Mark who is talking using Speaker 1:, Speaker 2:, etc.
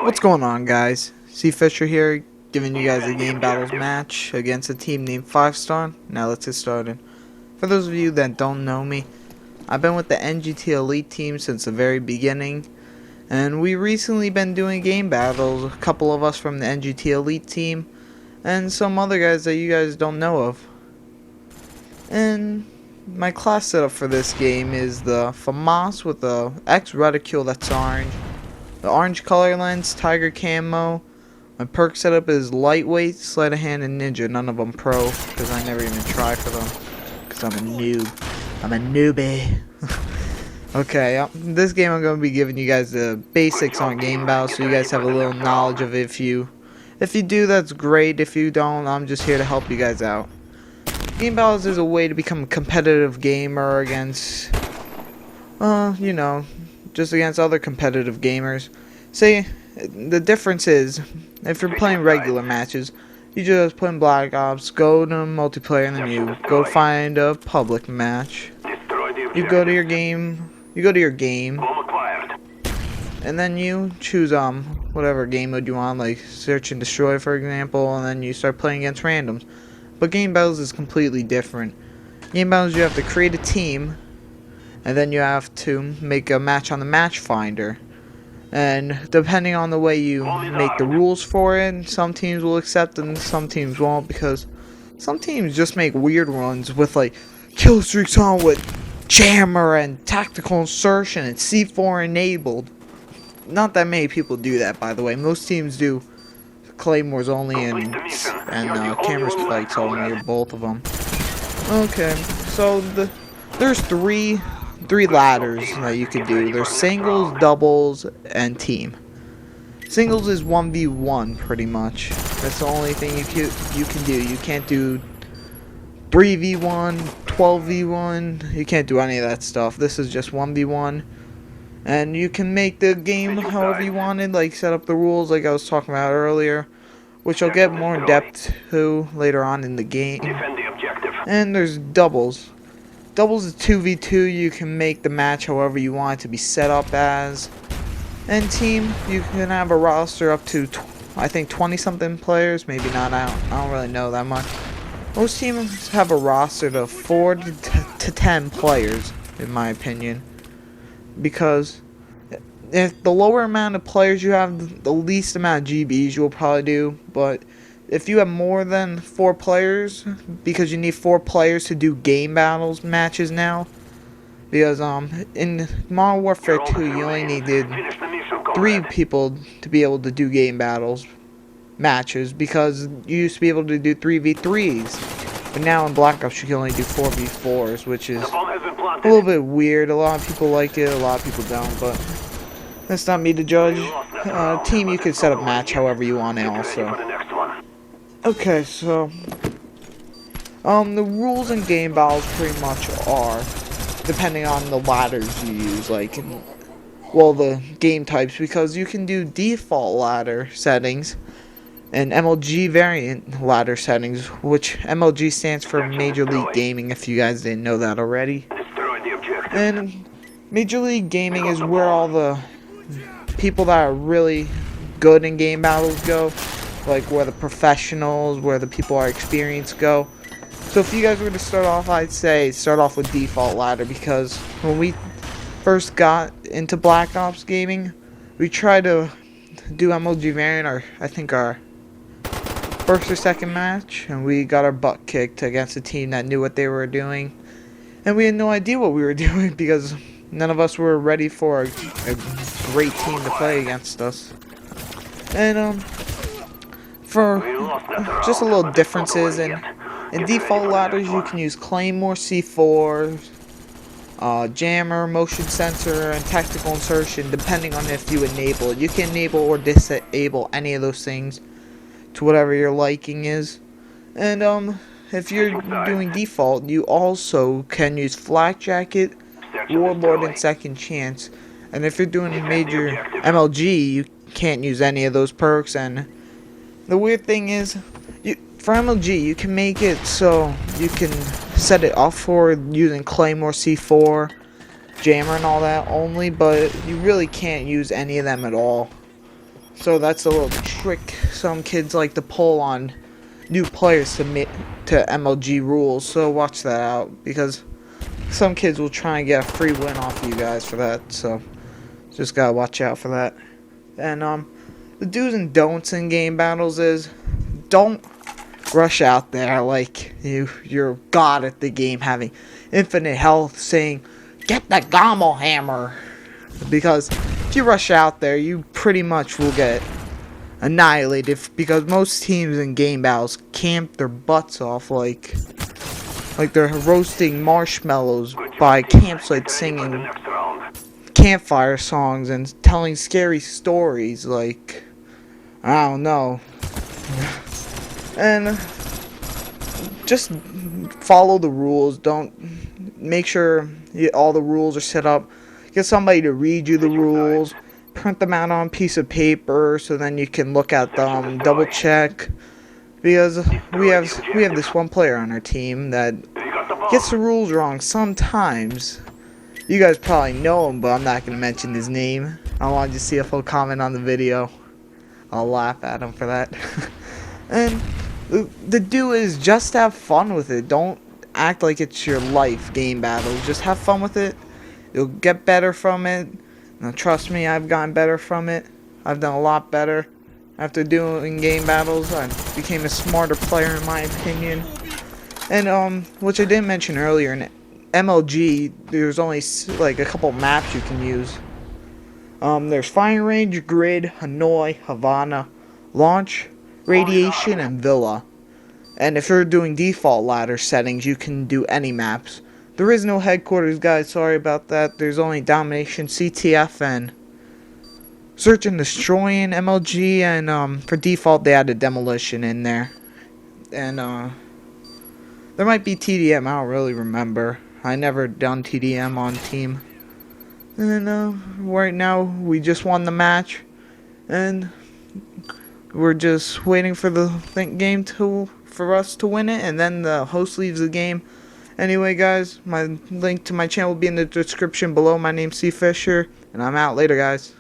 Speaker 1: What's going on, guys? CFiShEr here, giving you guys a game battles match against a team named 5-Star. Now let's get started. For those of you that don't know me, I've been with the NGT Elite team since the very beginning, and we recently been doing game battles, a couple of us from the NGT Elite team, and some other guys that you guys don't know of. And my class setup for this game is the FAMAS with the X reticule that's orange, the orange color lens, tiger camo. My perk setup is lightweight, sleight of hand, and ninja. None of them pro, because I never even try for them. Because I'm a noob. I'm a newbie. Okay, this game I'm going to be giving you guys the basics on game battles, so you guys have a little knowledge of it. If you do, that's great. If you don't, I'm just here to help you guys out. Game battles is a way to become a competitive gamer against, just against other competitive gamers. Say, the difference is, if you're playing regular matches, you just put in Black Ops, go to multiplayer, and then you go find a public match. You go to your game, and then you choose whatever game mode you want, like Search and Destroy, for example, and then you start playing against randoms. But game battles is completely different. Game battles, you have to create a team, and then you have to make a match on the match finder. And depending on the way you make the rules for it, some teams will accept and some teams won't, because some teams just make weird ones with like kill streaks on with jammer and tactical insertion and C4 enabled. Not that many people do that, by the way. Most teams do claymores only and camera spikes only, or both of them. Okay, so there's three ladders that you could do. There's singles, doubles, and team. Singles is 1v1 pretty much. That's the only thing you can do. You can't do 3v1, 12v1. You can't do any of that stuff. This is just 1v1. And you can make the game however you wanted, like set up the rules like I was talking about earlier, which I'll get more in depth to later on in the game. And there's doubles. Doubles is 2v2, you can make the match however you want it to be set up as. And team, you can have a roster up to, I think, 20 something players, maybe not, I don't really know that much. Most teams have a roster of 4 to 10 players, in my opinion. Because if the lower amount of players you have, the least amount of GBs you'll probably do. But if you have more than 4 players, because you need 4 players to do game battles matches now, because in Modern Warfare 2 you only needed 3 people to be able to do game battles matches, because you used to be able to do 3v3s, but now in Black Ops you can only do 4v4s, which is a little bit weird. A lot of people like it, a lot of people don't, but that's not me to judge. Team, you can set up match however you want it also. Okay, so the rules in game battles pretty much are, depending on the ladders you use, like, well, the game types, because you can do default ladder settings and MLG variant ladder settings, which MLG stands for Major League Gaming, if you guys didn't know that already. And Major League Gaming is where all the people that are really good in game battles go, like where the professionals, where the people are experienced go. So if you guys were to start off, I'd say start off with default ladder, because when we first got into Black Ops gaming, we tried to do MLG variant, or I think our first or second match, and we got our butt kicked against a team that knew what they were doing, and we had no idea what we were doing, because none of us were ready for a great team to play against us. And for just a little differences, in default ladders you can use Claymore, C4, jammer, motion sensor, and tactical insertion, depending on if you enable it. You can enable or disable any of those things to whatever your liking is. And if you're doing default, you also can use Flak Jacket, Warlord, and Second Chance. And if you're doing major MLG, you can't use any of those perks. And the weird thing is, for MLG, you can make it so you can set it off for using Claymore, C4, jammer, and all that only, but you really can't use any of them at all. So that's a little trick some kids like to pull on new players to MLG rules. So watch that out, because some kids will try and get a free win off of you guys for that. So just gotta watch out for that. And the do's and don'ts in game battles is, don't rush out there like you're god at the game, having infinite health, saying get the Gommel hammer, because if you rush out there you pretty much will get annihilated, because most teams in game battles camp their butts off like they're roasting marshmallows by campsite, singing campfire songs and telling scary stories, like, I don't know. And just follow the rules. Don't make sure all the rules are set up. Get somebody to read you the rules. Print them out on a piece of paper so then you can look at them, double check. Because we have this one player on our team that gets the rules wrong sometimes. You guys probably know him, but I'm not going to mention his name. I wanted to see if he'll comment on the video. I'll laugh at him for that. And the do is just have fun with it. Don't act like it's your life, game battles. Just have fun with it. You'll get better from it. Now, trust me, I've gotten better from it. I've done a lot better. After doing game battles, I became a smarter player in my opinion. And which I didn't mention earlier, in MLG, there's only like a couple maps you can use. There's Firing Range, Grid, Hanoi, Havana, Launch, Radiation, and Villa. And if you're doing default ladder settings, you can do any maps. There is no headquarters, guys, sorry about that. There's only Domination, CTF, and Search and Destroy in MLG, and for default they added Demolition in there. And there might be TDM, I don't really remember. I never done TDM on team. And right now we just won the match, and we're just waiting for the game for us to win it, and then the host leaves the game. Anyway, guys, my link to my channel will be in the description below. My name's CFiShEr, and I'm out. Later, guys.